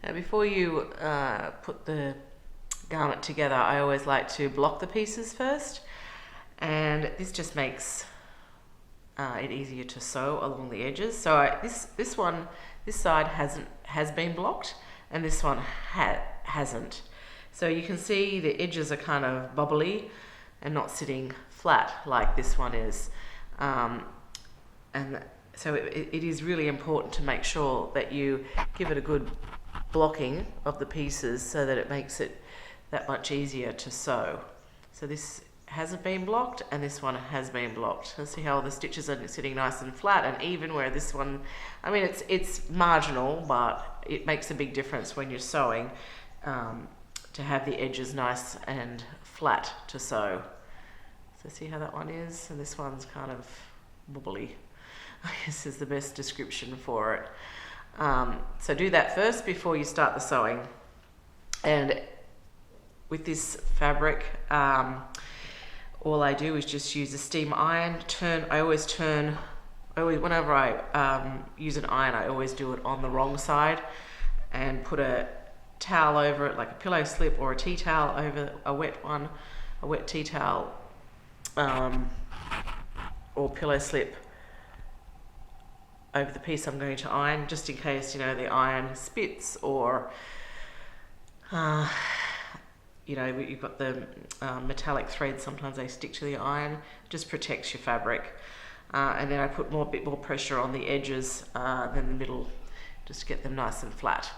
Now before you put the garment together, I always like to block the pieces first, and this just makes it easier to sew along the edges. So this side has been blocked, and this one hasn't. So you can see the edges are kind of bubbly and not sitting flat like this one is. And so it is really important to make sure that you give it a good blocking of the pieces so that it makes it that much easier to sew. So this hasn't been blocked and this one has been blocked. Let's see how the stitches are sitting nice and flat and even, where this one, I mean, it's marginal, but it makes a big difference when you're sewing to have the edges nice and flat to sew. So see how that one is, and this one's kind of wobbly, I guess is the best description for it. So do that first before you start the sewing. And with this fabric, all I do is just use a steam iron. Whenever I use an iron, I always do it on the wrong side and put a towel over it, like a pillow slip or a tea towel over a wet tea towel or pillow slip over the piece I'm going to iron, just in case, you know, the iron spits or you know, you've got the metallic threads, sometimes they stick to the iron. Just protects your fabric. And then I put a bit more pressure on the edges than the middle, just to get them nice and flat.